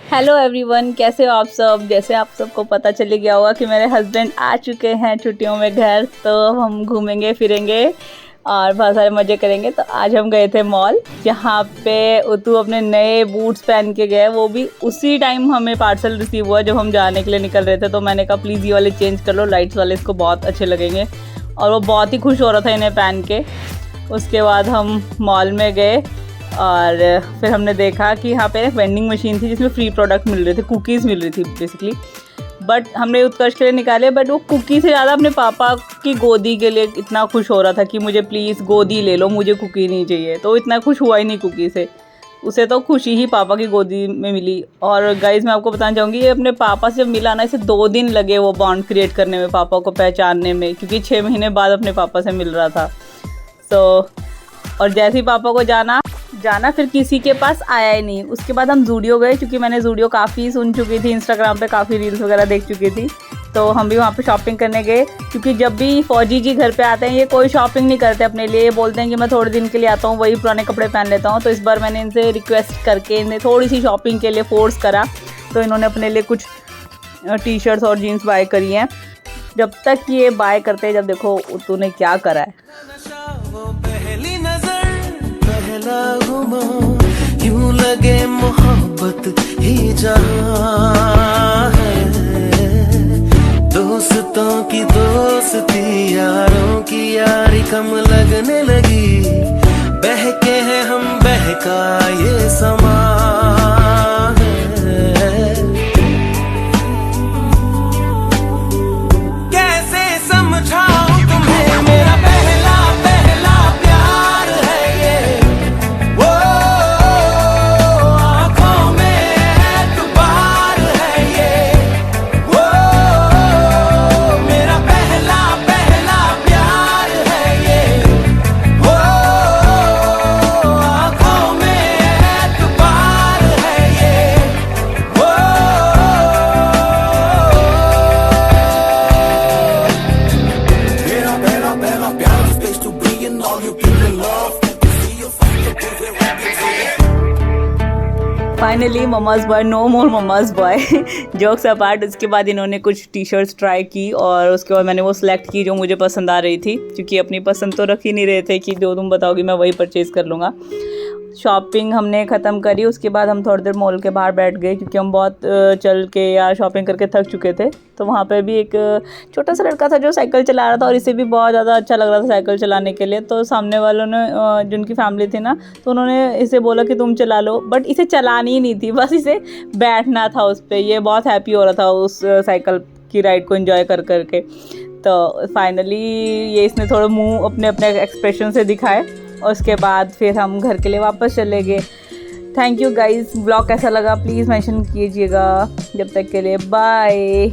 Hello everyone, कैसे हो आप सब। जैसे आप सबको पता चल गया होगा कि मेरे हस्बैंड आ चुके हैं छुट्टियों में घर, तो हम घूमेंगे फिरेंगे और बहुत सारे मज़े करेंगे। तो आज हम गए थे मॉल, जहाँ पे उतू अपने नए बूट्स पहन के गए। वो भी उसी टाइम हमें पार्सल रिसीव हुआ जब हम जाने के लिए निकल रहे थे। तो मैंने कहा प्लीज़ ये वाले चेंज कर लो, लाइट्स वाले इसको बहुत अच्छे लगेंगे। और वो बहुत ही खुश हो रहा था इन्हें पहन के। उसके बाद हम मॉल में गए और फिर हमने देखा कि यहाँ पे वेंडिंग मशीन थी जिसमें फ्री प्रोडक्ट मिल रहे थे, कुकीज़ मिल रही थी बेसिकली। बट हमने उत्कर्ष के लिए निकाले, बट वो कुकी से ज़्यादा अपने पापा की गोदी के लिए इतना खुश हो रहा था कि मुझे प्लीज़ गोदी ले लो, मुझे कुकी नहीं चाहिए। तो इतना खुश हुआ ही नहीं कुकी से, उसे तो खुशी ही पापा की गोदी में मिली। और गाइज़ मैं आपको बताना चाहूँगी, ये अपने पापा से जब मिला ना, इसे 2 दिन लगे वो बॉन्ड क्रिएट करने में, पापा को पहचानने में, क्योंकि 6 महीने बाद अपने पापा से मिल रहा था। तो और जैसे ही पापा को जाना फिर किसी के पास आया ही नहीं। उसके बाद हम जूडियो गए, क्योंकि मैंने जूडियो काफ़ी सुन चुकी थी, इंस्टाग्राम पे काफ़ी रील्स वगैरह देख चुकी थी। तो हम भी वहाँ पे शॉपिंग करने गए, क्योंकि जब भी फौजी जी घर पे आते हैं ये कोई शॉपिंग नहीं करते अपने लिए। ये बोलते हैं कि मैं थोड़े दिन के लिए आता हूँ, वही पुराने कपड़े पहन लेता हूँ। तो इस बार मैंने इनसे रिक्वेस्ट करके इन्हें थोड़ी सी शॉपिंग के लिए फोर्स करा, तो इन्होंने अपने लिए कुछ टी शर्ट्स और जीन्स बाय करी हैं। जब तक ये बाय करते हैं, जब देखो उतू ने क्या करा है। यूं लगे मोहब्बत ही जहां है, दोस्तों की दोस्ती, यारों की यारी कम लगने लगी। बहके हैं हम, बहका ये समा है। कैसे समझाऊं तुम्हें, मेरा पहला प्यार है ये। वो आँखों में एतबार है ये। वो मेरा पहला प्यार है ये। वो आँखों में एतबार है ये। वो मेरा पहला प्यार is place to be and all you people in love. Finally mama's boy, no more mama's boy. Jokes apart, उसके बाद इन्होंने कुछ टी शर्ट्स ट्राई की और उसके बाद मैंने वो सिलेक्ट की जो मुझे पसंद आ रही थी, क्योंकि अपनी पसंद तो रख ही नहीं रहे थे कि जो तुम बताओगी मैं वही परचेज़ कर लूँगा। शॉपिंग हमने ख़त्म करी, उसके बाद हम थोड़ी देर मॉल के बाहर बैठ गए, क्योंकि हम बहुत चल के या शॉपिंग करके थक चुके थे। तो वहाँ पे भी एक छोटा सा लड़का था जो साइकिल चला रहा था, और इसे भी बहुत ज़्यादा अच्छा लग रहा था साइकिल चलाने के लिए। तो सामने वालों ने, जिनकी फैमिली थी ना, तो उन्होंने इसे बोला कि तुम चला लो, बट इसे चलानी ही नहीं थी, बस इसे बैठना था उस पर। ये बहुत हैप्पी हो रहा था उस साइकिल की राइड को एंजॉय कर करके। तो फाइनली ये इसने थोड़ा मुँह अपने अपने एक्सप्रेशन से दिखाए, और उसके बाद फिर हम घर के लिए वापस चले गए। थैंक यू गाइज़, ब्लॉग कैसा लगा प्लीज़ मेंशन कीजिएगा। जब तक के लिए बाय।